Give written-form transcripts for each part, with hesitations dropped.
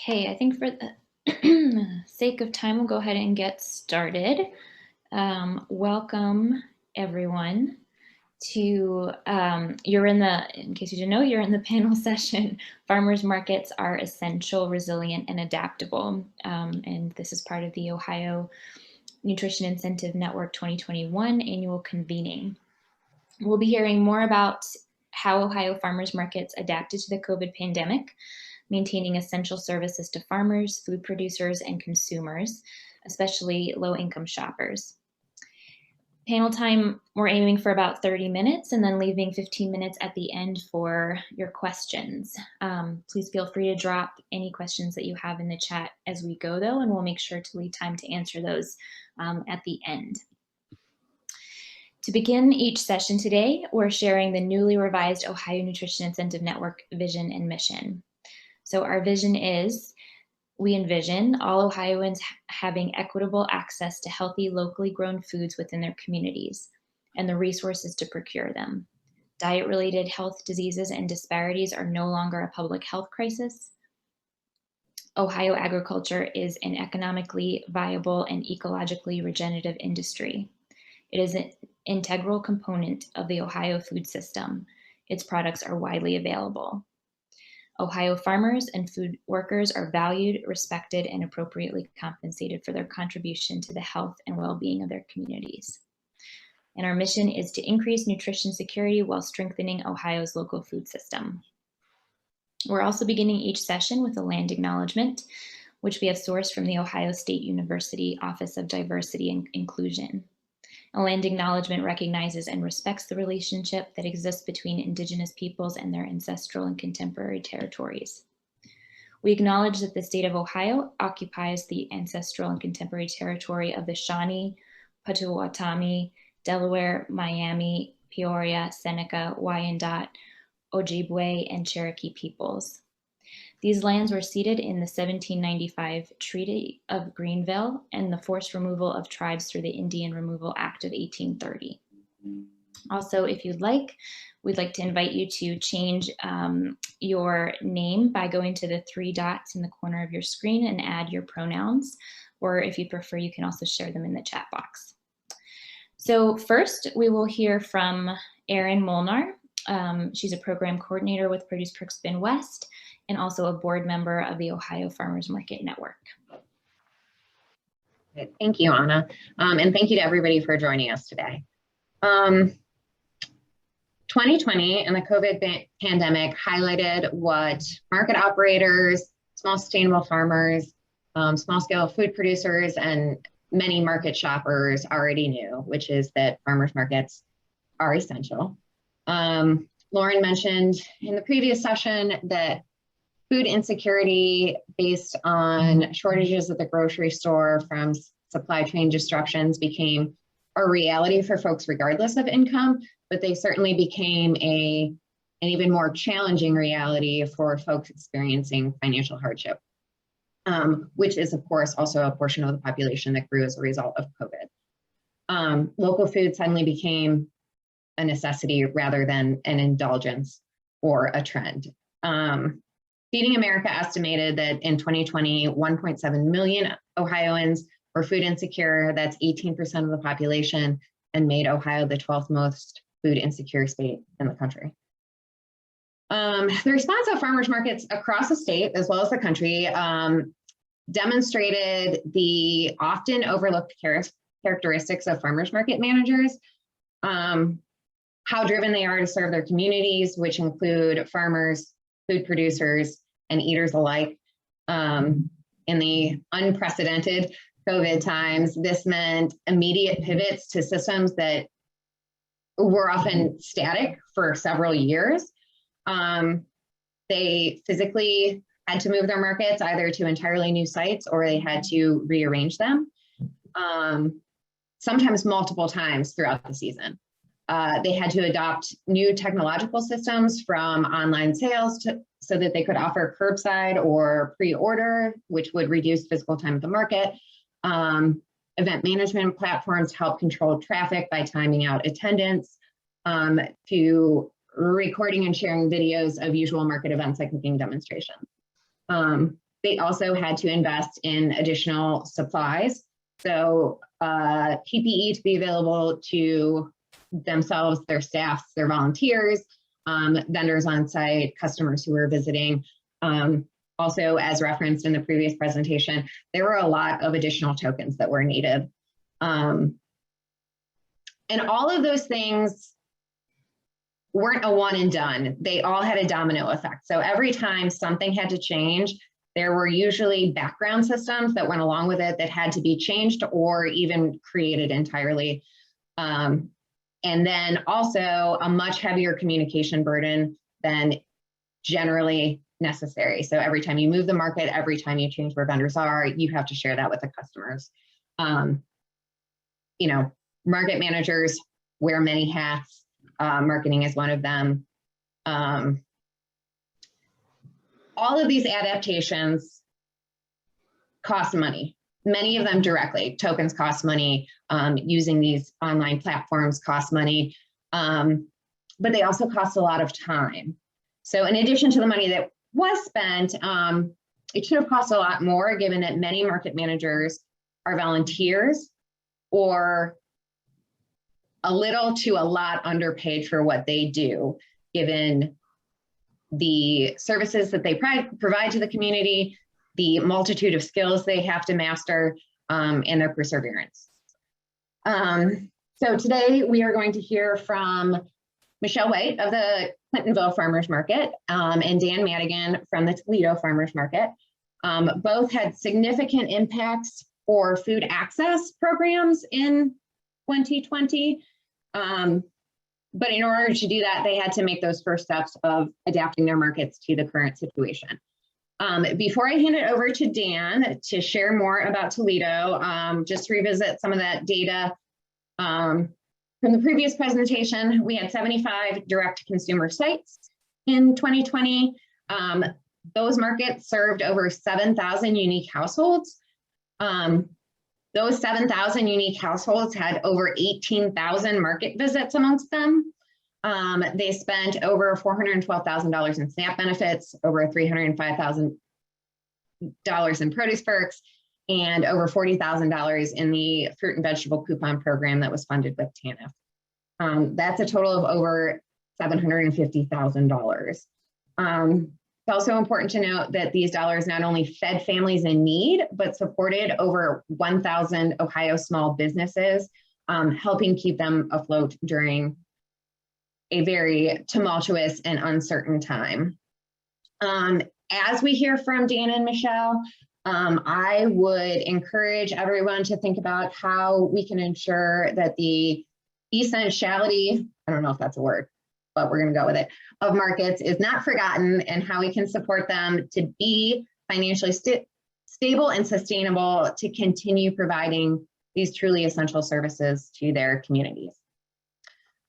Okay, I think for the sake of time, we'll go ahead and get started. Welcome everyone to, in case you didn't know, you're in the panel session, Farmers Markets Are Essential, Resilient, and Adaptable. And this is part of the Ohio Nutrition Incentive Network 2021 annual convening. We'll be hearing more about how Ohio farmers markets adapted to the COVID pandemic, maintaining essential services to farmers, food producers, and consumers, especially low-income shoppers. Panel time, we're aiming for about 30 minutes and then leaving 15 minutes at the end for your questions. Please feel free to drop any questions that you have in the chat as we go, though, and we'll make sure to leave time to answer those at the end. To begin each session today, we're sharing the newly revised Ohio Nutrition Incentive Network vision and mission. So our vision is, we envision all Ohioans having equitable access to healthy, locally grown foods within their communities and the resources to procure them. Diet-related health diseases and disparities are no longer a public health crisis. Ohio agriculture is an economically viable and ecologically regenerative industry. It is an integral component of the Ohio food system. Its products are widely available. Ohio farmers and food workers are valued, respected, and appropriately compensated for their contribution to the health and well-being of their communities. And our mission is to increase nutrition security while strengthening Ohio's local food system. We're also beginning each session with a land acknowledgement, which we have sourced from the Ohio State University Office of Diversity and Inclusion. A land acknowledgement recognizes and respects the relationship that exists between Indigenous peoples and their ancestral and contemporary territories. We acknowledge that the state of Ohio occupies the ancestral and contemporary territory of the Shawnee, Potawatomi, Delaware, Miami, Peoria, Seneca, Wyandot, Ojibwe, and Cherokee peoples. These lands were ceded in the 1795 Treaty of Greenville and the forced removal of tribes through the Indian Removal Act of 1830. Also, if you'd like, we'd like to invite you to change your name by going to the three dots in the corner of your screen and add your pronouns, or if you prefer, you can also share them in the chat box. So first, we will hear from Erin Molnar. She's a program coordinator with Produce Perks Bin West, and also a board member of the Ohio Farmers Market Network. Thank you, Anna. And thank you to everybody for joining us today. 2020 and the COVID pandemic highlighted what market operators, small sustainable farmers, small scale food producers, and many market shoppers already knew, which is that farmers markets are essential. Lauren mentioned in the previous session that food insecurity based on shortages at the grocery store from supply chain disruptions became a reality for folks regardless of income, but they certainly became an even more challenging reality for folks experiencing financial hardship, which is of course also a portion of the population that grew as a result of COVID. Local food suddenly became a necessity rather than an indulgence or a trend. Feeding America estimated that in 2020, 1.7 million Ohioans were food insecure. That's 18% of the population, and made Ohio the 12th most food insecure state in the country. The response of farmers markets across the state, as well as the country, demonstrated the often overlooked characteristics of farmers market managers, how driven they are to serve their communities, which include farmers, food producers, and eaters alike. In the unprecedented COVID times, this meant immediate pivots to systems that were often static for several years. They physically had to move their markets either to entirely new sites or they had to rearrange them, sometimes multiple times throughout the season. They had to adopt new technological systems from online sales so that they could offer curbside or pre-order, which would reduce physical time at the market. Event management platforms help control traffic by timing out attendance, to recording and sharing videos of usual market events like cooking demonstrations. They also had to invest in additional supplies. So PPE to be available to themselves, their staffs, their volunteers, vendors on site, customers who were visiting. Also, as referenced in the previous presentation, there were a lot of additional tokens that were needed. And all of those things weren't a one and done. They all had a domino effect. So every time something had to change, there were usually background systems that went along with it that had to be changed or even created entirely. And then also a much heavier communication burden than generally necessary. So every time you move the market, every time you change where vendors are, you have to share that with the customers. You know, market managers wear many hats. Marketing is one of them. All of these adaptations cost money, many of them directly. Tokens cost money, using these online platforms cost money, but they also cost a lot of time. So in addition to the money that was spent, it should have cost a lot more, given that many market managers are volunteers or a little to a lot underpaid for what they do, given the services that they provide to the community, the multitude of skills they have to master, and their perseverance. So today we are going to hear from Michelle White of the Clintonville Farmers Market and Dan Madigan from the Toledo Farmers Market. Both had significant impacts for food access programs in 2020. But in order to do that, they had to make those first steps of adapting their markets to the current situation. Before I hand it over to Dan to share more about Toledo, just to revisit some of that data from the previous presentation, we had 75 direct-to-consumer sites in 2020. Those markets served over 7,000 unique households. Those 7,000 unique households had over 18,000 market visits amongst them. They spent over $412,000 in SNAP benefits, over $305,000 in produce perks, and over $40,000 in the fruit and vegetable coupon program that was funded with TANF. That's a total of over $750,000. It's also important to note that these dollars not only fed families in need, but supported over 1,000 Ohio small businesses, helping keep them afloat during a very tumultuous and uncertain time. As we hear from Dan and Michelle, I would encourage everyone to think about how we can ensure that the essentiality, I don't know if that's a word, but we're going to go with it, of markets is not forgotten, and how we can support them to be financially stable and sustainable to continue providing these truly essential services to their communities.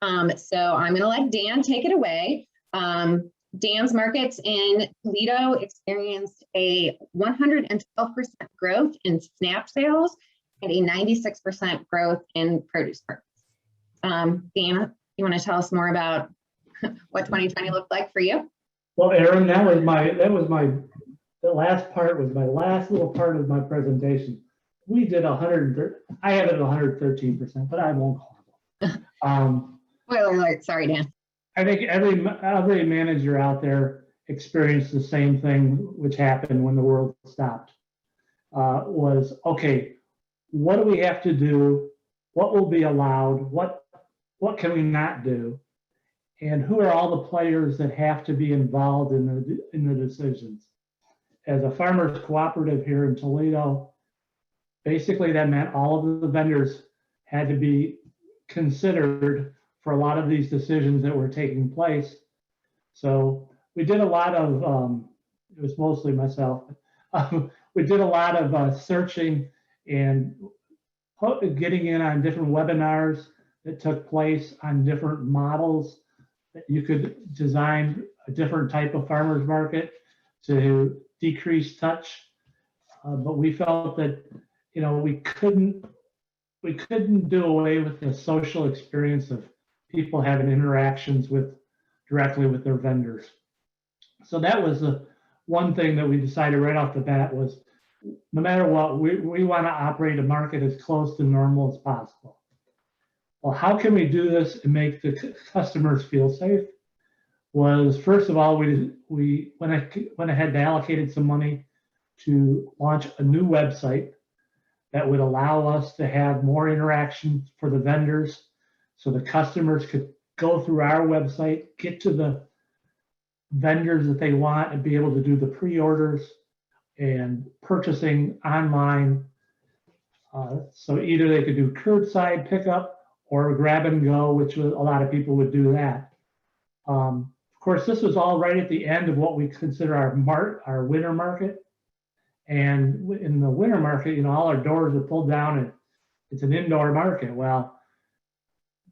So I'm going to let Dan take it away. Dan's markets in Toledo experienced a 112% growth in SNAP sales and a 96% growth in produce perks. Dan, you want to tell us more about what 2020 looked like for you? Well, Erin, the last part was my last little part of my presentation. We did 130. I have it at 113%, but I won't call it. Spoiler alert, sorry, Dan. I think every manager out there experienced the same thing, which happened when the world stopped. Was okay. What do we have to do? What will be allowed? What can we not do? And who are all the players that have to be involved in the decisions? As a farmers cooperative here in Toledo, basically that meant all of the vendors had to be considered for a lot of these decisions that were taking place. So we did a lot of, it was mostly myself, we did a lot of searching and getting in on different webinars that took place on different models that you could design a different type of farmers market to decrease touch. But we felt that, we couldn't do away with the social experience of people having interactions directly with their vendors. So that was one thing that we decided right off the bat was, no matter what, we want to operate a market as close to normal as possible. Well, how can we do this and make the customers feel safe? Was, first of all, we went ahead and allocated some money to launch a new website that would allow us to have more interaction for the vendors, so the customers could go through our website, get to the vendors that they want, and be able to do the pre-orders and purchasing online. So either they could do curbside pickup or grab and go, which a lot of people would do that. Of course, this was all right at the end of what we consider our winter market. And in the winter market, you know, all our doors are pulled down and it's an indoor market. Well,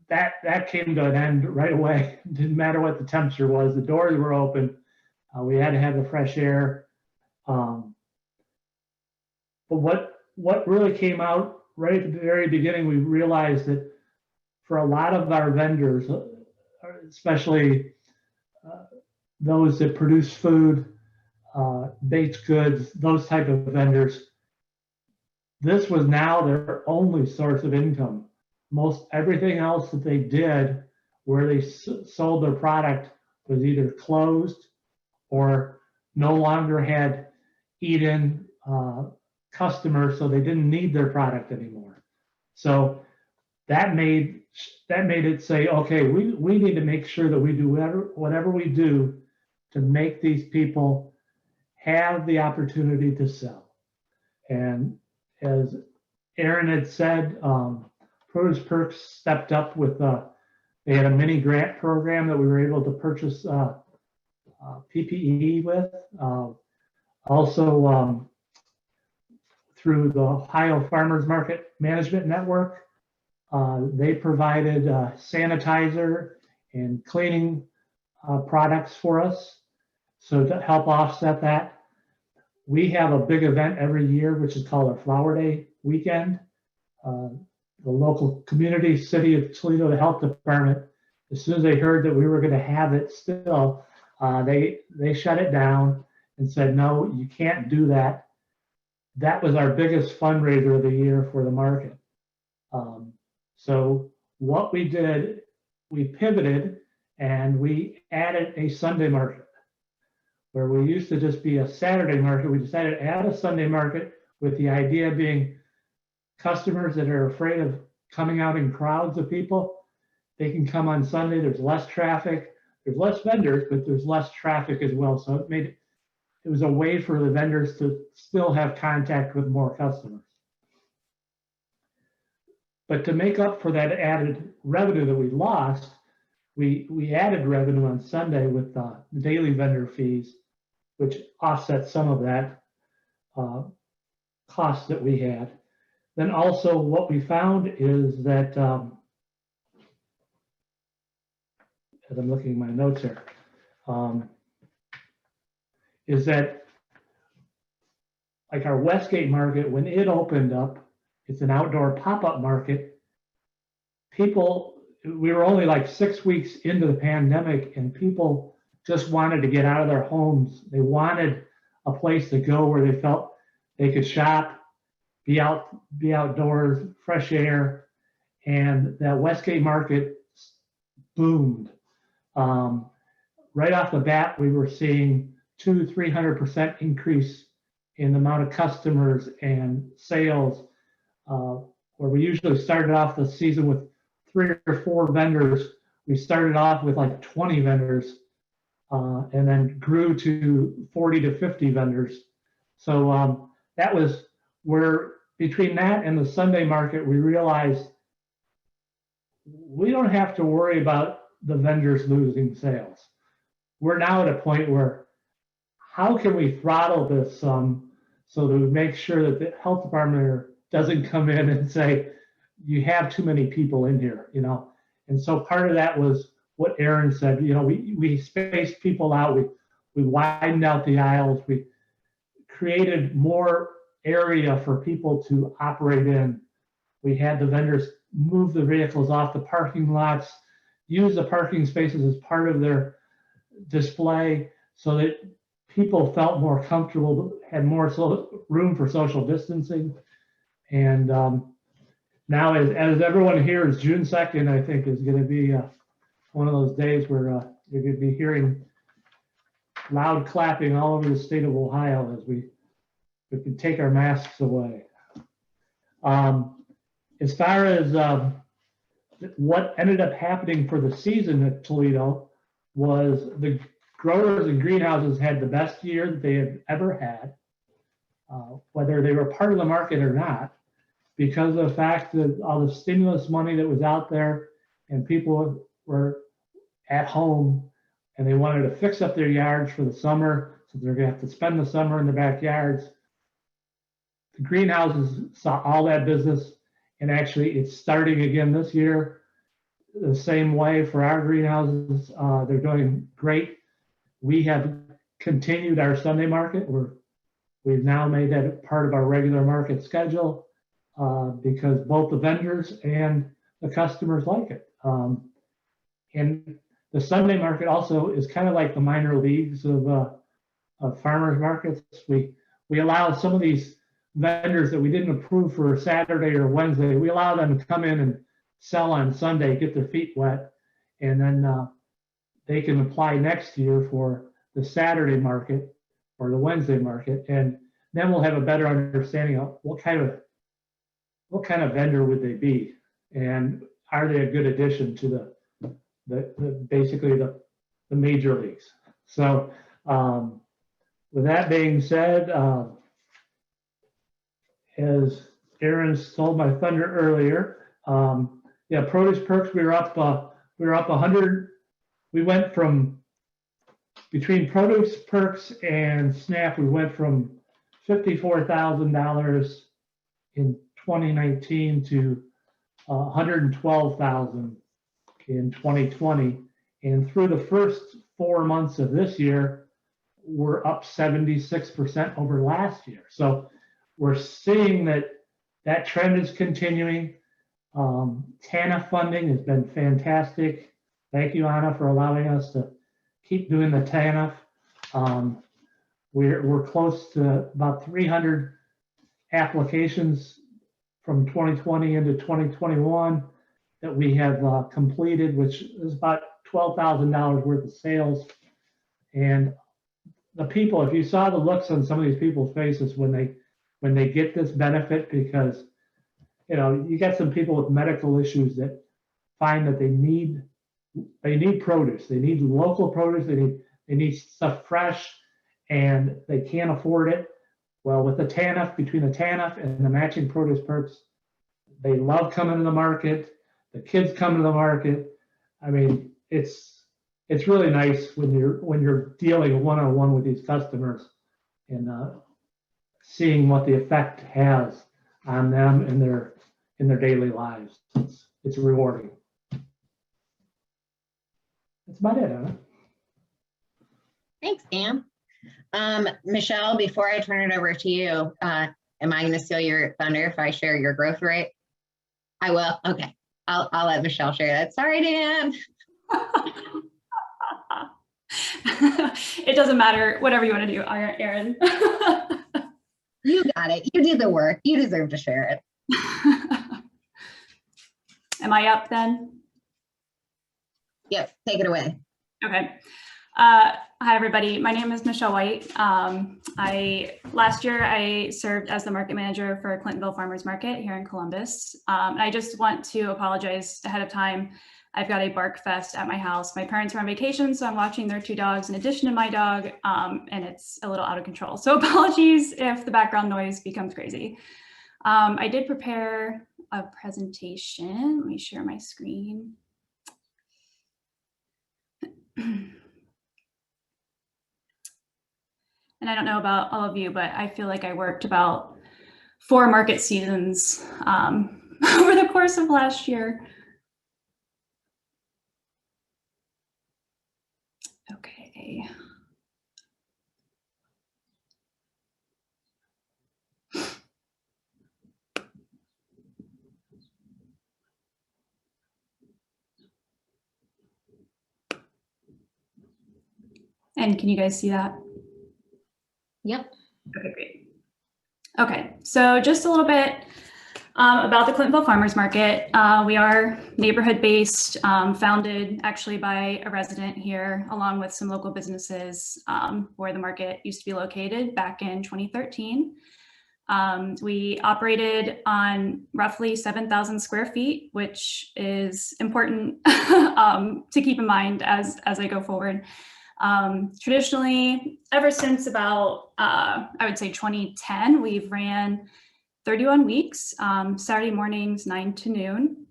that came to an end right away. It didn't matter what the temperature was. The doors were open. We had to have the fresh air. But what really came out right at the very beginning, we realized that for a lot of our vendors, especially those that produce food, baked goods, those type of vendors, this was now their only source of income. Most everything else that they did where they sold their product was either closed or no longer had eat-in customers, so they didn't need their product anymore. So that made it say, okay, we need to make sure that we do whatever we do to make these people have the opportunity to sell. And as Erin had said, Produce Perks stepped up with, they had a mini grant program that we were able to purchase PPE with. Also, through the Ohio Farmers Market Management Network, they provided sanitizer and cleaning products for us. So to help offset that, we have a big event every year, which is called our Flower Day weekend. The local community, city of Toledo, the health department, as soon as they heard that we were going to have it still, they shut it down and said, no, you can't do that. That was our biggest fundraiser of the year for the market. So what we did, we pivoted and we added a Sunday market. Where we used to just be a Saturday market, we decided to add a Sunday market with the idea being customers that are afraid of coming out in crowds of people, they can come on Sunday. There's less traffic, there's less vendors, but there's less traffic as well. So it was a way for the vendors to still have contact with more customers. But to make up for that added revenue that we lost, we added revenue on Sunday with the daily vendor fees, which offset some of that cost that we had. Then also what we found is that, as I'm looking at my notes here, is that like our Westgate market, when it opened up, it's an outdoor pop-up market. We were only like 6 weeks into the pandemic and people just wanted to get out of their homes. They wanted a place to go where they felt they could shop, be outdoors, fresh air, and that Westgate market boomed. Right off the bat, we were seeing 200-300% increase in the amount of customers and sales, where we usually started off the season with 3 or 4 vendors. We started off with like 20 vendors and then grew to 40 to 50 vendors. So that was where, between that and the Sunday market, we realized we don't have to worry about the vendors losing sales. We're now at a point where how can we throttle this so that we make sure that the health department doesn't come in and say, you have too many people in here, you know? And so part of that was what Erin said, you know, we spaced people out, we widened out the aisles, we created more area for people to operate in. We had the vendors move the vehicles off the parking lots, use the parking spaces as part of their display so that people felt more comfortable, had more room for social distancing. And now, as everyone hears, June 2nd, I think, is going to be one of those days where you're going to be hearing loud clapping all over the state of Ohio as we can take our masks away. As far as what ended up happening for the season at Toledo was the growers and greenhouses had the best year that they had ever had, whether they were part of the market or not, because of the fact that all the stimulus money that was out there and people were at home and they wanted to fix up their yards for the summer, so they're going to have to spend the summer in their backyards. The greenhouses saw all that business, and actually it's starting again this year the same way for our greenhouses. They're doing great. We have continued our Sunday market. We've now made that part of our regular market schedule because both the vendors and the customers like it. And the Sunday market also is kind of like the minor leagues of farmers markets. We allow some of these vendors that we didn't approve for Saturday or Wednesday, we allow them to come in and sell on Sunday, get their feet wet, and then they can apply next year for the Saturday market or the Wednesday market, and then we'll have a better understanding of what kind of vendor would they be, and are they a good addition to basically the major leagues. So with that being said, as Erin stole my thunder earlier, yeah, produce perks, we were up 100. We went from, between produce perks and SNAP, we went from $54,000 in 2019 to $112,000 in 2020. And through the first 4 months of this year, we're up 76% over last year. So we're seeing that trend is continuing. TANF funding has been fantastic. Thank you, Anna, for allowing us to keep doing the TANF. We're close to about 300 applications from 2020 into 2021 that we have completed, which is about $12,000 worth of sales. And the people, if you saw the looks on some of these people's faces when they get this benefit, because you got some people with medical issues that find that they need produce, they need local produce, they need stuff fresh, and they can't afford it. Well, with the TANF, between the TANF and the matching produce perks, they love coming to the market. The kids come to the market. I mean, it's really nice when you're dealing one-on-one with these customers and seeing what the effect has on them in their daily lives. It's rewarding. That's about it, Anna. Thanks, Dan. Michelle, before I turn it over to you, am I going to steal your thunder if I share your growth rate? I will. Okay. I'll let Michelle share that. Sorry, Dan. It doesn't matter. Whatever you want to do, Erin. You got it. You did the work. You deserve to share it. Am I up then? Yep. Take it away. Okay. Hi, everybody. My name is Michelle White. Last year I served as the market manager for Clintonville Farmers Market here in Columbus. I just want to apologize ahead of time. I've got a bark fest at my house. My parents are on vacation, so I'm watching their 2 dogs in addition to my dog, and it's a little out of control. So apologies if the background noise becomes crazy. I did prepare a presentation. Let me share my screen. And I don't know about all of you, but I feel like I worked about 4 market seasons over the course of last year. Okay. And can you guys see that? Yep. Okay, great. Okay, so just a little bit about the Clintonville Farmers Market. We are neighborhood-based, founded actually by a resident here, along with some local businesses where the market used to be located back in 2013. We operated on roughly 7,000 square feet, which is important to keep in mind as I go forward. Traditionally, ever since about, I would say 2010, we've ran 31 weeks, Saturday mornings, 9 to noon.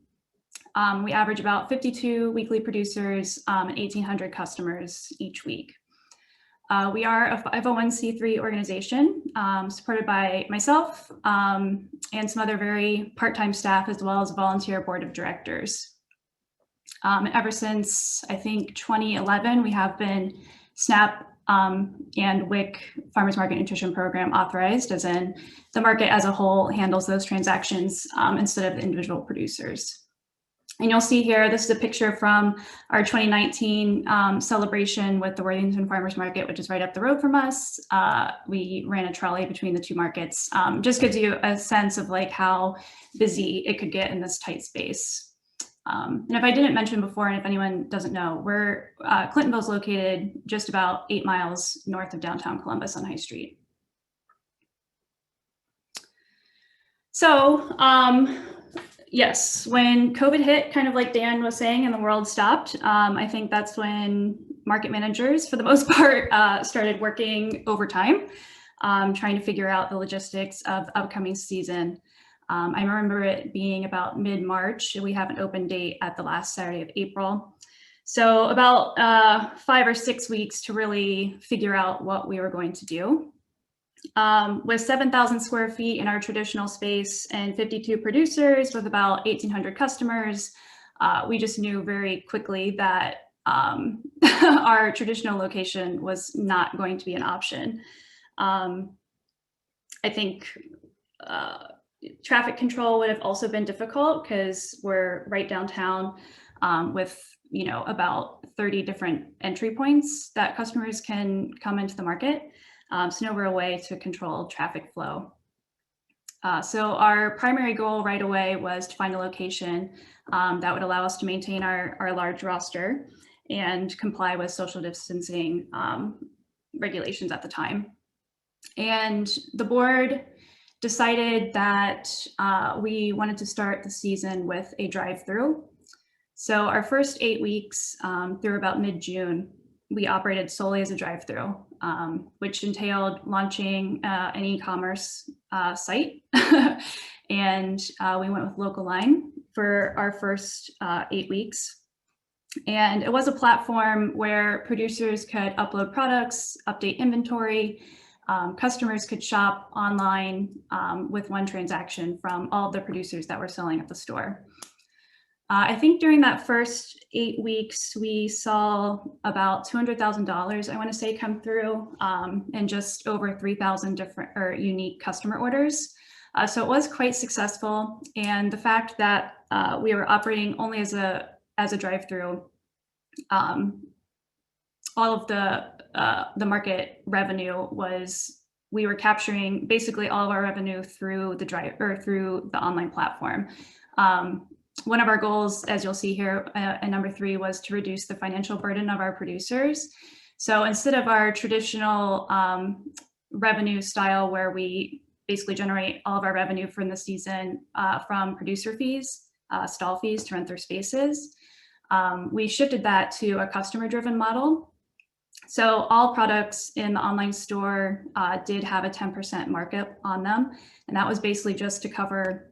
We average about 52 weekly producers and 1,800 customers each week. We are a 501c3 organization supported by myself and some other very part-time staff, as well as a volunteer board of directors. Ever since, I think, 2011, we have been SNAP and WIC Farmers Market Nutrition Program authorized, as in the market as a whole handles those transactions instead of the individual producers. And you'll see here, this is a picture from our 2019 celebration with the Worthington Farmers Market, which is right up the road from us. We ran a trolley between the two markets. Just gives you a sense of like how busy it could get in this tight space. And if I didn't mention before, and if anyone doesn't know, Clintonville is located just about 8 miles north of downtown Columbus on High Street. So yes, when COVID hit, kind of like Dan was saying, and the world stopped, I think that's when market managers, for the most part, started working overtime, trying to figure out the logistics of the upcoming season. I remember it being about mid-March. We have an open date at the last Saturday of April. So about 5 or 6 weeks to really figure out what we were going to do. With 7,000 square feet in our traditional space and 52 producers with about 1,800 customers, we just knew very quickly that our traditional location was not going to be an option. I think traffic control would have also been difficult because we're right downtown with about 30 different entry points that customers can come into the market. So no real way to control traffic flow. So our primary goal right away was to find a location that would allow us to maintain our large roster and comply with social distancing regulations at the time. And the board decided that we wanted to start the season with a drive-through. So our first 8 weeks through about mid-June, we operated solely as a drive-through, which entailed launching an e-commerce site. And we went with Local Line for our first 8 weeks. And it was a platform where producers could upload products, update inventory, customers could shop online with one transaction from all of the producers that were selling at the store. I think during that first 8 weeks, we saw about $200,000, I want to say, come through and just over 3,000 different or unique customer orders. So it was quite successful. And the fact that we were operating only as a drive-through, all of the market revenue was, we were capturing basically all of our revenue through the online platform. One of our goals, as you'll see here, and number 3, was to reduce the financial burden of our producers. So instead of our traditional revenue style, where we basically generate all of our revenue from the season from producer fees, stall fees to rent their spaces, we shifted that to a customer-driven model. So all products in the online store did have a 10% markup on them. And that was basically just to cover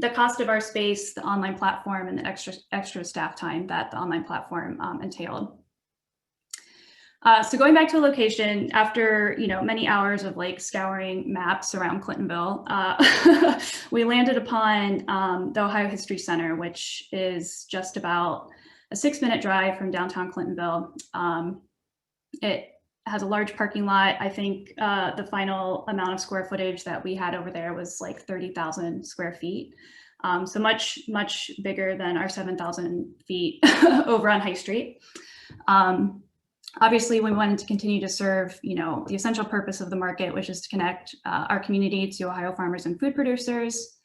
the cost of our space, the online platform, and the extra staff time that the online platform entailed. So going back to the location, after many hours of like scouring maps around Clintonville, we landed upon the Ohio History Center, which is just about a 6-minute drive from downtown Clintonville. It has a large parking lot. I think the final amount of square footage that we had over there was like 30,000 square feet. So much, much bigger than our 7,000 feet over on High Street. Obviously, we wanted to continue to serve, the essential purpose of the market, which is to connect our community to Ohio farmers and food producers.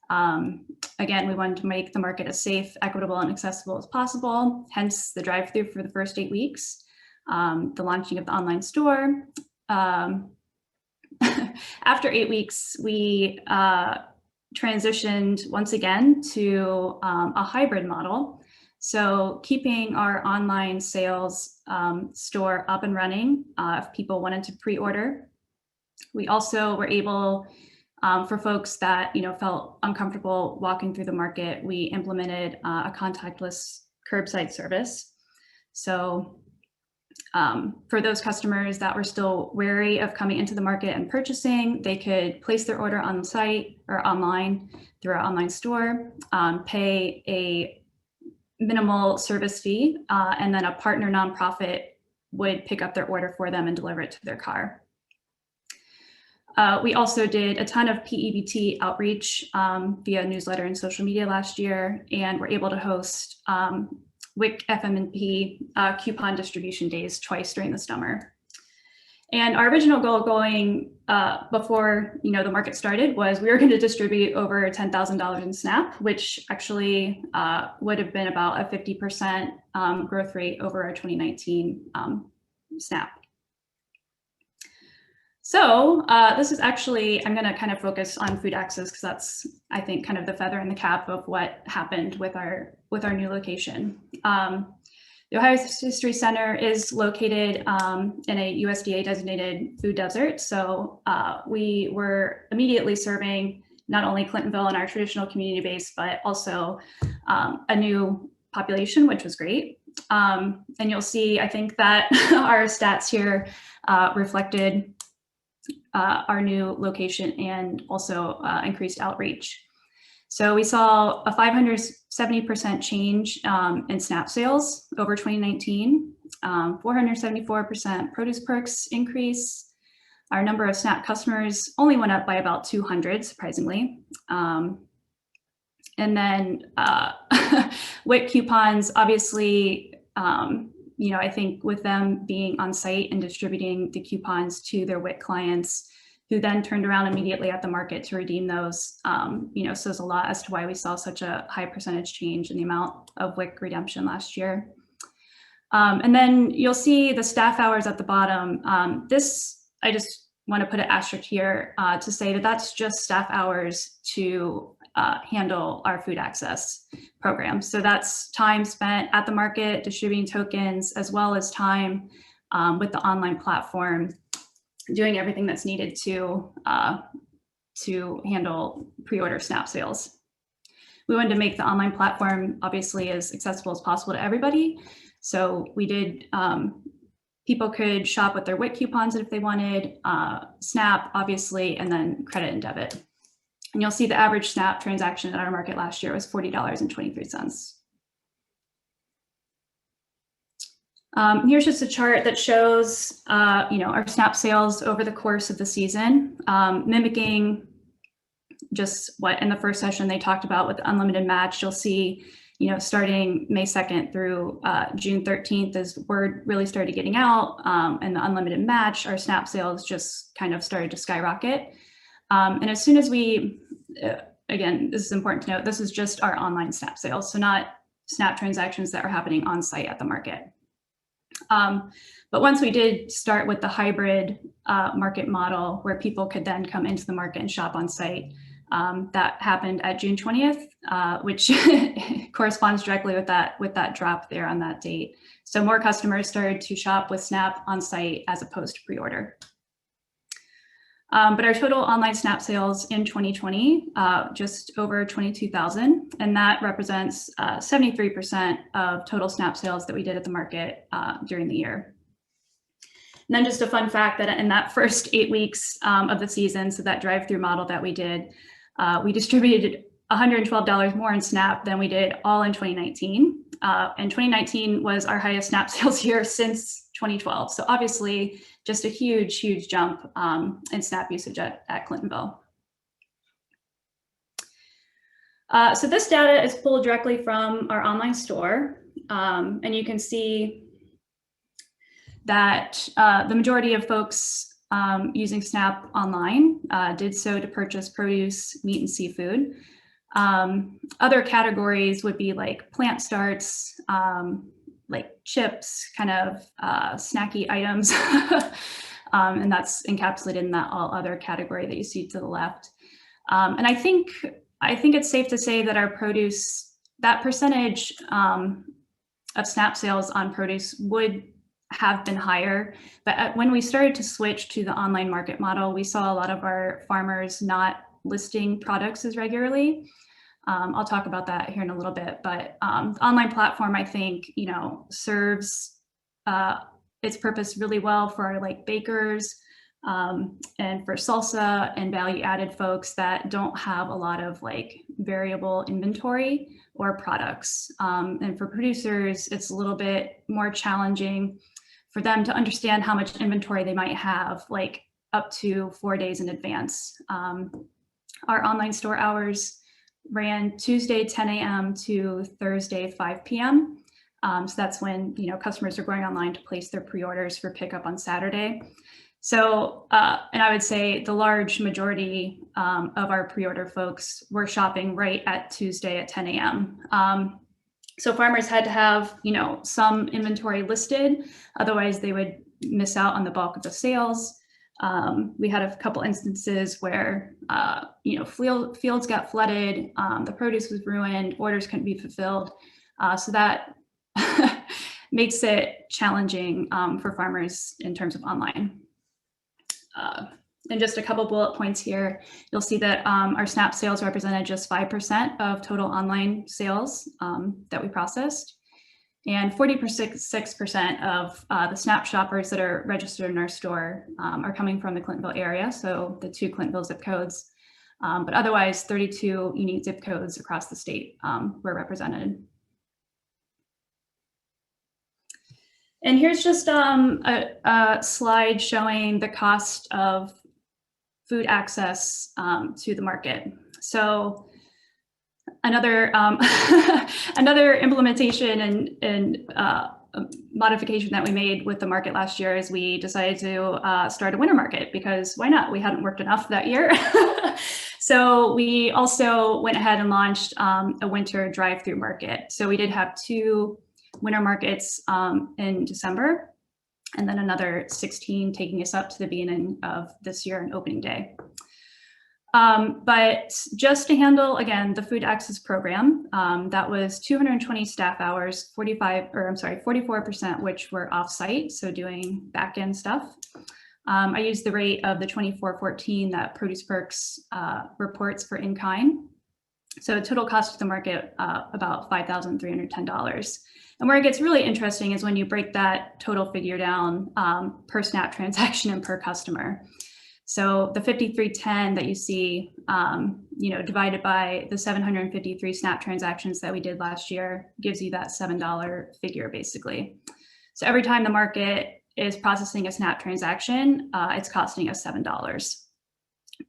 Again, we wanted to make the market as safe, equitable, and accessible as possible, hence the drive-through for the first 8 weeks, the launching of the online store. After 8 weeks, we transitioned once again to a hybrid model. So keeping our online sales store up and running if people wanted to pre-order. We also were able, for folks that felt uncomfortable walking through the market, we implemented a contactless curbside service. So for those customers that were still wary of coming into the market and purchasing, they could place their order on site or online through our online store, pay a minimal service fee, and then a partner nonprofit would pick up their order for them and deliver it to their car. We also did a ton of PEBT outreach via newsletter and social media last year, and were able to host WIC FMNP coupon distribution days twice during the summer. And our original goal going before the market started was we were going to distribute over $10,000 in SNAP, which actually would have been about a 50% growth rate over our 2019 SNAP. So this is actually, I'm going to kind of focus on food access because that's, I think, kind of the feather in the cap of what happened with our new location. The Ohio History Center is located in a USDA designated food desert. So we were immediately serving not only Clintonville and our traditional community base, but also a new population, which was great. And you'll see, I think that our stats here reflected our new location and also increased outreach. So we saw a 570% change in SNAP sales over 2019, 474% produce perks increase. Our number of SNAP customers only went up by about 200, surprisingly. And then WIC coupons, obviously, I think with them being on site and distributing the coupons to their WIC clients, who then turned around immediately at the market to redeem those, says a lot as to why we saw such a high percentage change in the amount of WIC redemption last year. And then you'll see the staff hours at the bottom. This, I just want to put an asterisk here to say that that's just staff hours to handle our food access program. So that's time spent at the market distributing tokens, as well as time with the online platform, doing everything that's needed to handle pre-order SNAP sales. We wanted to make the online platform obviously as accessible as possible to everybody. So we did, people could shop with their WIC coupons if they wanted, SNAP obviously, and then credit and debit. And you'll see the average SNAP transaction at our market last year was $40.23. Here's just a chart that shows, our SNAP sales over the course of the season, mimicking just what in the first session they talked about with the unlimited match. You'll see, starting May 2nd through June 13th, as word really started getting out, and the unlimited match, our SNAP sales just kind of started to skyrocket. And as soon as we, again, this is important to note, this is just our online SNAP sales, so not SNAP transactions that are happening on site at the market. But once we did start with the hybrid market model where people could then come into the market and shop on site, that happened at June 20th, which corresponds directly with that drop there on that date. So more customers started to shop with SNAP on site as opposed to pre-order. But our total online SNAP sales in 2020, just over 22,000, and that represents 73% of total SNAP sales that we did at the market during the year. And then just a fun fact that in that first 8 weeks of the season, so that drive-through model that we did, we distributed $112 more in SNAP than we did all in 2019. And 2019 was our highest SNAP sales year since 2012. So obviously just a huge, huge jump in SNAP usage at Clintonville. So this data is pulled directly from our online store. And you can see that the majority of folks using SNAP online did so to purchase produce, meat, and seafood. Other categories would be like plant starts, like chips, kind of snacky items. And that's encapsulated in that all other category that you see to the left. And I think it's safe to say that our produce, that percentage of SNAP sales on produce would have been higher. But when we started to switch to the online market model, we saw a lot of our farmers not listing products as regularly. I'll talk about that here in a little bit, but the online platform, I think, serves its purpose really well for our like bakers and for salsa and value added folks that don't have a lot of like variable inventory or products. And for producers, it's a little bit more challenging for them to understand how much inventory they might have, like up to 4 days in advance. Our online store hours ran Tuesday 10 a.m. to Thursday 5 p.m. So that's when customers are going online to place their pre-orders for pickup on Saturday. So, and I would say the large majority of our pre-order folks were shopping right at Tuesday at 10 a.m. So farmers had to have some inventory listed, otherwise they would miss out on the bulk of the sales. We had a couple instances where fields got flooded, the produce was ruined, orders couldn't be fulfilled. So that makes it challenging for farmers in terms of online. And just a couple bullet points here, you'll see that our SNAP sales represented just 5% of total online sales that we processed. And 46% of the SNAP shoppers that are registered in our store are coming from the Clintonville area, so the 2 Clintonville zip codes. But otherwise, 32 unique zip codes across the state were represented. And here's just a slide showing the cost of food access to the market. So another another implementation and modification that we made with the market last year is we decided to start a winter market, because why not? We hadn't worked enough that year. So we also went ahead and launched a winter drive-through market. So we did have 2 winter markets in December, and then another 16 taking us up to the beginning of this year and opening day. But just to handle, again, the food access program, that was 220 staff hours, 44%, which were off-site, so doing back-end stuff. I used the rate of the 2414 that Produce Perks reports for in-kind. So total cost to the market, about $5,310. And where it gets really interesting is when you break that total figure down per SNAP transaction and per customer. So the 5310 that you see, divided by the 753 SNAP transactions that we did last year gives you that $7 figure, basically. So every time the market is processing a SNAP transaction, it's costing us $7.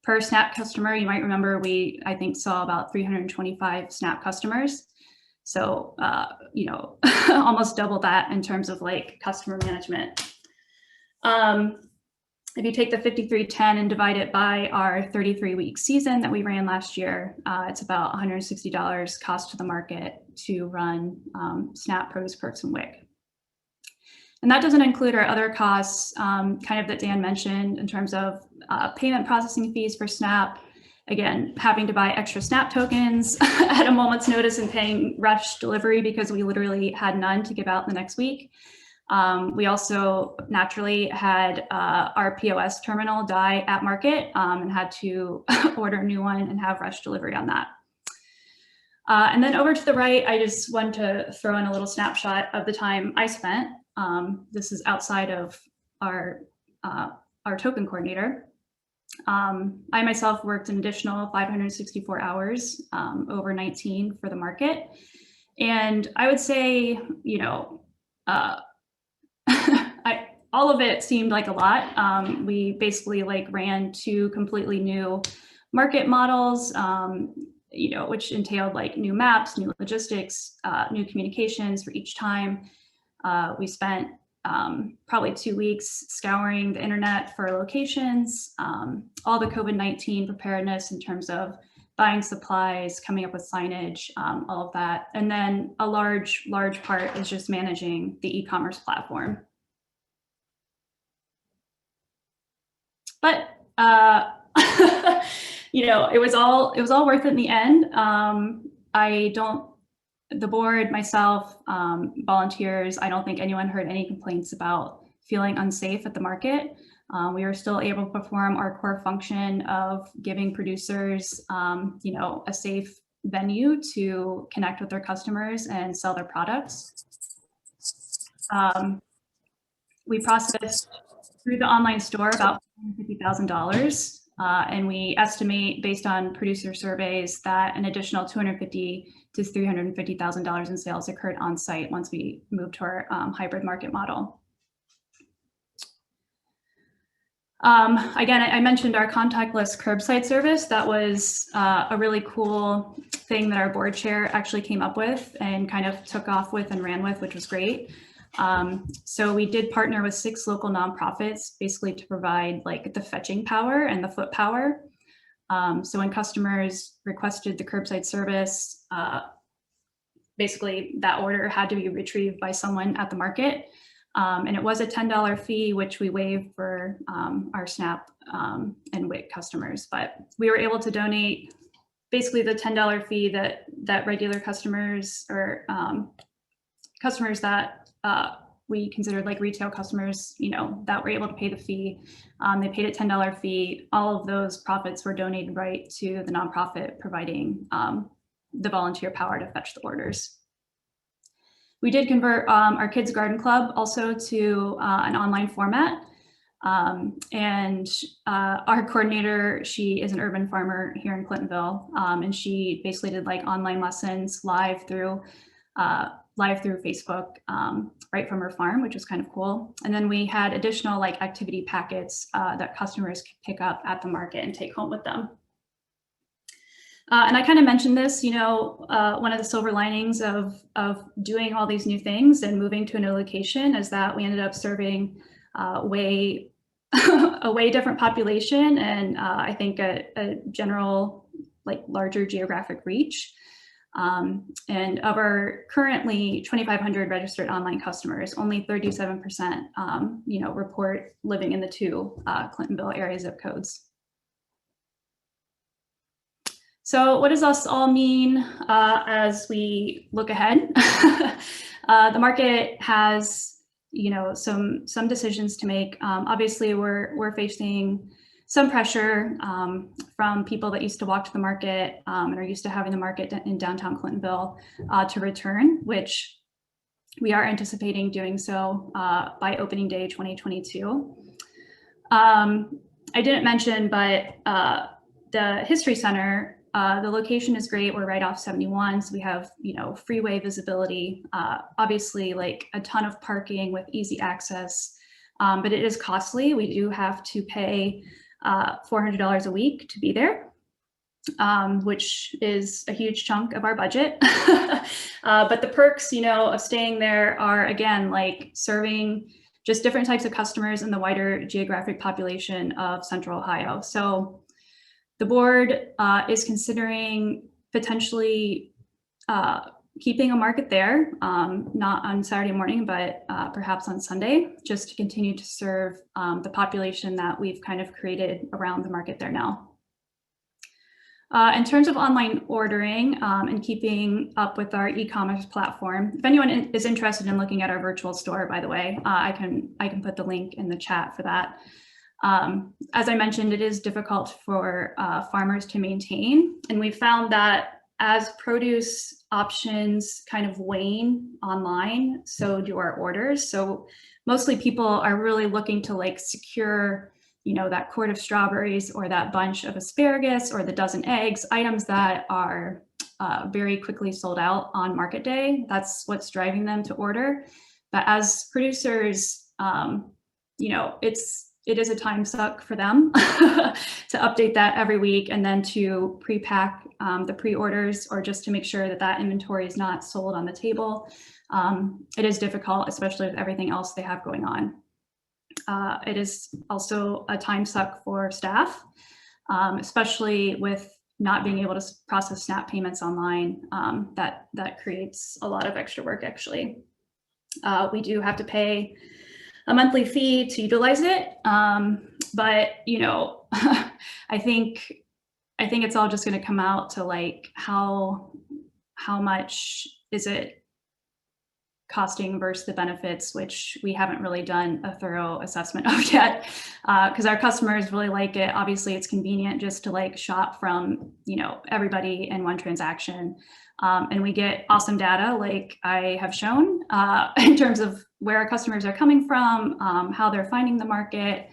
Per SNAP customer, you might remember we, I think, saw about 325 SNAP customers. So, almost double that in terms of like customer management. If you take the 5310 and divide it by our 33-week season that we ran last year, it's about $160 cost to the market to run SNAP, Produce Perks, and WIC. And that doesn't include our other costs, kind of that Dan mentioned in terms of payment processing fees for SNAP. Again, having to buy extra SNAP tokens at a moment's notice and paying rush delivery because we literally had none to give out the next week. We also naturally had our POS terminal die at market and had to order a new one and have rush delivery on that. And then over to the right, I just wanted to throw in a little snapshot of the time I spent. This is outside of our token coordinator. I myself worked an additional 564 hours over 19 for the market. And I would say, all of it seemed like a lot. We basically ran 2 completely new market models, which entailed new maps, new logistics, new communications for each time. We spent probably 2 weeks scouring the internet for locations, all the COVID-19 preparedness in terms of buying supplies, coming up with signage, all of that. And then a large part is just managing the e-commerce platform. But you know, it was all worth it in the end. The board, myself, volunteers, I don't think anyone heard any complaints about feeling unsafe at the market. We were still able to perform our core function of giving producers, you know, a safe venue to connect with their customers and sell their products. We processed through the online store about $50,000. And we estimate, based on producer surveys, that an additional $250,000 to $350,000 in sales occurred on site once we moved to our hybrid market model. Again, I mentioned our contactless curbside service. That was a really cool thing that our board chair actually came up with and kind of took off with and ran with, which was great. So we did partner with 6 local nonprofits, basically to provide like the fetching power and the foot power. So when customers requested the curbside service, basically that order had to be retrieved by someone at the market. And it was a $10 fee, which we waived for our SNAP and WIC customers. But we were able to donate basically the $10 fee that regular customers or customers that we considered like retail customers, you know, that were able to pay the fee. They paid a $10 fee. All of those profits were donated right to the nonprofit providing the volunteer power to fetch the orders. We did convert our Kids Garden Club also to an online format. And our coordinator, she is an urban farmer here in Clintonville, and she basically did like online lessons live through Facebook, right from her farm, which was kind of cool. And then we had additional like activity packets that customers could pick up at the market and take home with them. And I kind of mentioned this, you know, one of the silver linings of doing all these new things and moving to a new location is that we ended up serving a way different population and I think a general like larger geographic reach. And of our currently 2,500 registered online customers, only 37%, you know, report living in the 2 Clintonville area zip codes. So what does this all mean as we look ahead? The market has, you know, some decisions to make. Obviously, we're facing some pressure from people that used to walk to the market and are used to having the market in downtown Clintonville to return, which we are anticipating doing so by opening day 2022. I didn't mention, but the History Center, the location is great. We're right off 71, so we have, you know, freeway visibility, obviously like a ton of parking with easy access, but it is costly. We do have to pay $400 a week to be there, which is a huge chunk of our budget. But the perks, you know, of staying there are, again, like serving just different types of customers in the wider geographic population of Central Ohio. So the board is considering potentially keeping a market there, not on Saturday morning, but perhaps on Sunday, just to continue to serve the population that we've kind of created around the market there now. In terms of online ordering and keeping up with our e-commerce platform, if anyone is interested in looking at our virtual store, by the way, I can put the link in the chat for that. As I mentioned, it is difficult for farmers to maintain, and we found that as produce options kind of wane online, so do our orders. So mostly people are really looking to like secure, you know, that quart of strawberries or that bunch of asparagus or the dozen eggs, items that are very quickly sold out on market day. That's what's driving them to order. But as producers, you know, it's it is a time suck for them to update that every week and then to pre-pack the pre-orders, or just to make sure that that inventory is not sold on the table. It is difficult, especially with everything else they have going on. It is also a time suck for staff, especially with not being able to process SNAP payments online. That creates a lot of extra work, actually. We do have to pay a monthly fee to utilize it, but you know, I think it's all just going to come out to like how much is it costing versus the benefits, which we haven't really done a thorough assessment of yet, because our customers really like it. Obviously, it's convenient just to like shop from, you know, everybody in one transaction, and we get awesome data, like I have shown, in terms of where our customers are coming from, how they're finding the market,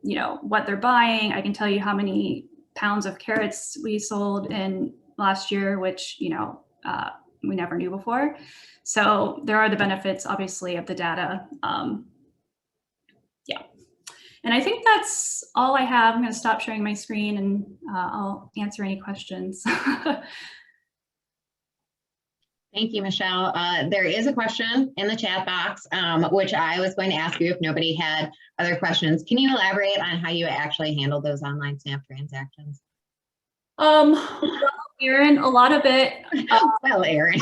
you know, what they're buying. I can tell you how many pounds of carrots we sold in last year, which, you know, we never knew before. So there are the benefits, obviously, of the data. Yeah. And I think that's all I have. I'm going to stop sharing my screen and I'll answer any questions. Thank you, Michelle. There is a question in the chat box, which I was going to ask you if nobody had other questions. Can you elaborate on how you actually handle those online SNAP transactions? Well, Erin, a lot of it. Well, Erin.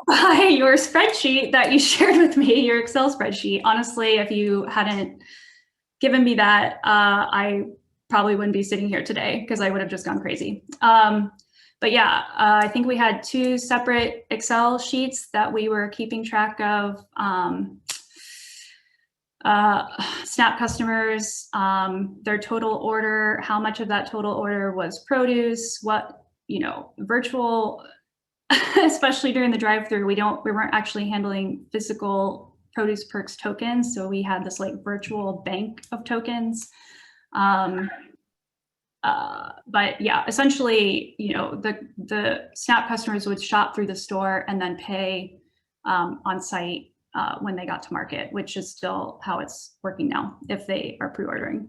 By your spreadsheet that you shared with me, your Excel spreadsheet. Honestly, if you hadn't given me that, I probably wouldn't be sitting here today because I would have just gone crazy. But yeah, I think we had 2 separate Excel sheets that we were keeping track of. SNAP customers, their total order, how much of that total order was produce, what, you know, virtual, especially during the drive-through, we weren't actually handling physical Produce Perks tokens. So we had this like virtual bank of tokens. But yeah, essentially, you know, the SNAP customers would shop through the store and then pay on site when they got to market, which is still how it's working now if they are pre-ordering.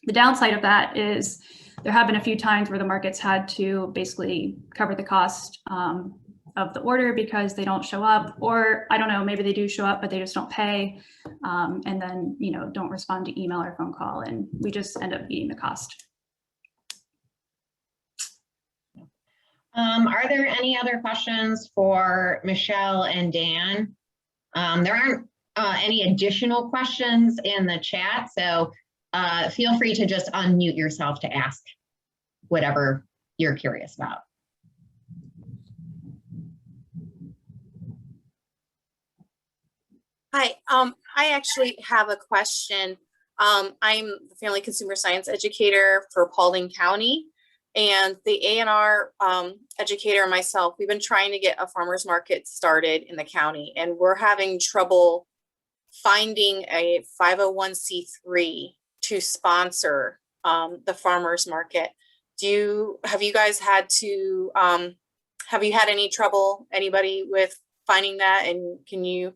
The downside of that is there have been a few times where the markets had to basically cover the cost of the order because they don't show up, or I don't know, maybe they do show up, but they just don't pay, and then, you know, don't respond to email or phone call, and we just end up eating the cost. Are there any other questions for Michelle and Dan? There aren't any additional questions in the chat, so feel free to just unmute yourself to ask whatever you're curious about. Hi, I actually have a question. I'm the family consumer science educator for Paulding County, and the A&R educator and myself, we've been trying to get a farmer's market started in the county, and we're having trouble finding a 501c3 to sponsor the farmer's market. Have you guys had to, have you had any trouble, anybody, with finding that? And can you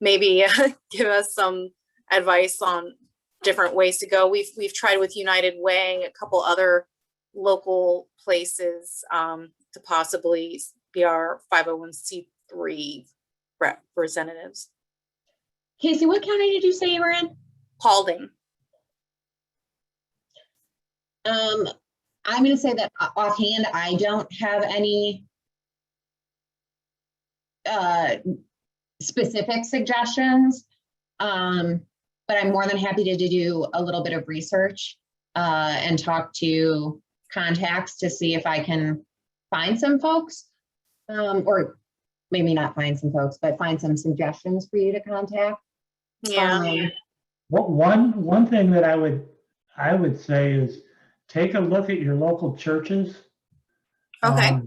maybe give us some advice on different ways to go? We've tried with United Way, a couple other local places to possibly be our 501c3 representatives. Casey, what county did you say you were in? Paulding. I'm going to say that offhand, I don't have any specific suggestions, but I'm more than happy to do a little bit of research and talk to contacts to see if I can find some folks, or maybe not find some folks, but find some suggestions for you to contact. Yeah. One thing that I would say is take a look at your local churches. Okay.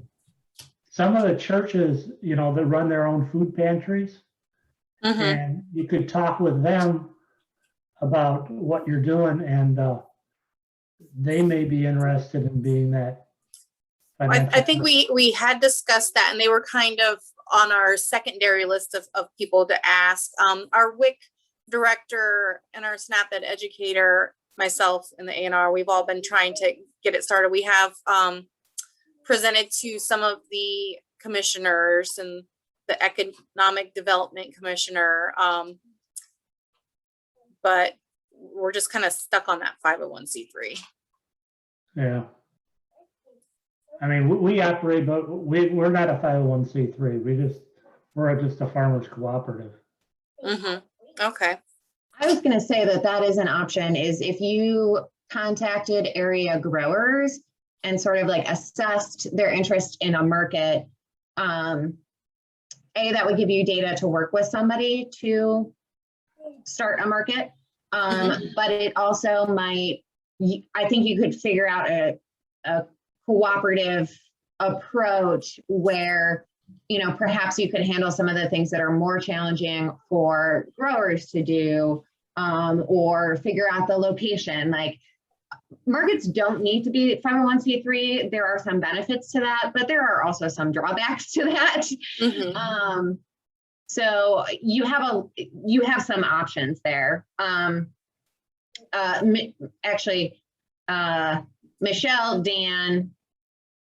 Some of the churches, you know, that run their own food pantries, and you could talk with them about what you're doing, and they may be interested in being that. I think we had discussed that, and they were kind of on our secondary list of people to ask. Our WIC director and our SNAP Ed educator, myself and the A&R, we've all been trying to get it started. We have presented to some of the commissioners and the Economic Development Commissioner, but we're just kind of stuck on that 501c3. Yeah. I mean, we operate, but we're not a 501c3. We're just a farmers cooperative. Mm-hmm. Okay. I was going to say that is an option, is if you contacted area growers and sort of like assessed their interest in a market, that would give you data to work with somebody to start a market. But it also might, I think you could figure out a cooperative approach where, perhaps you could handle some of the things that are more challenging for growers to do, or figure out the location. Like, markets don't need to be 501c3. There are some benefits to that, but there are also some drawbacks to that. Mm-hmm. So you have some options there. Actually, Michelle, Dan,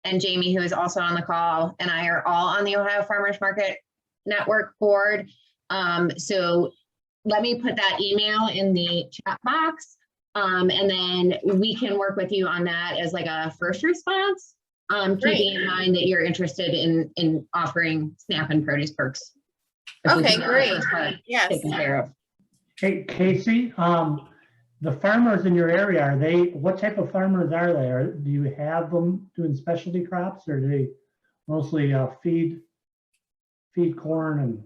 and Jamie, who is also on the call, and I are all on the Ohio Farmers Market Network board. So let me put that email in the chat box, and then we can work with you on that as like a first response, keeping in mind that you're interested in offering SNAP and produce perks. Okay, great. Yes. Taken care of. Hey, Casey, the farmers in your area, what type of farmers are they? Do you have them doing specialty crops, or do they mostly feed corn and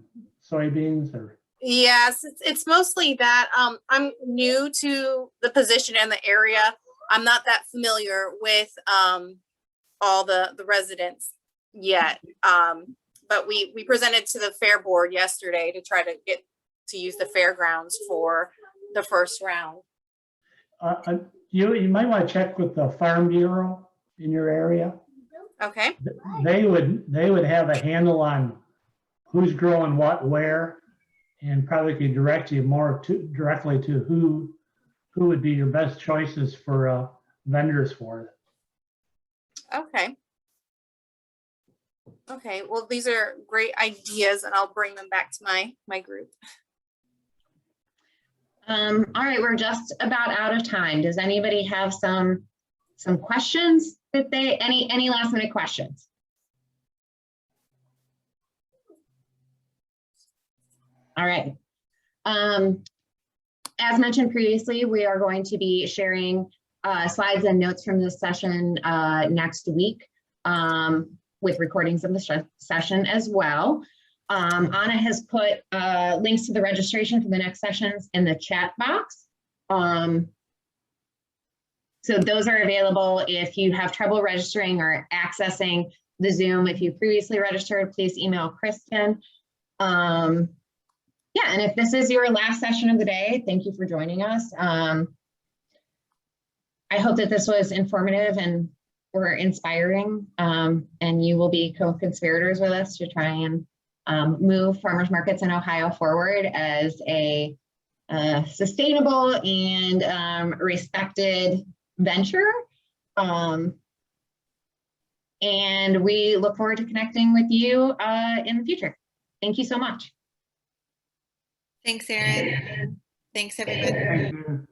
soybeans? Or Yes, it's mostly that. I'm new to the position and the area. I'm not that familiar with all the residents yet. But we presented to the fair board yesterday to try to get to use the fairgrounds for the first round. You might want to check with the Farm Bureau in your area. Okay. They would have a handle on who's growing what where, and probably could direct you more directly to who would be your best choices for vendors for it. Okay. Okay. Well, these are great ideas, and I'll bring them back to my group. All right, we're just about out of time. Does anybody have some questions that any last minute questions? All right. As mentioned previously, we are going to be sharing slides and notes from this session next week, with recordings of the session as well. Anna has put links to the registration for the next sessions in the chat box. So those are available if you have trouble registering or accessing the Zoom. If you previously registered, please email Kristen. Yeah, and if this is your last session of the day, thank you for joining us. I hope that this was informative and or inspiring, and you will be co-conspirators with us to try and move farmers markets in Ohio forward as a sustainable and respected venture. And we look forward to connecting with you in the future. Thank you so much. Thanks, Erin. Thanks, everybody. Thank you.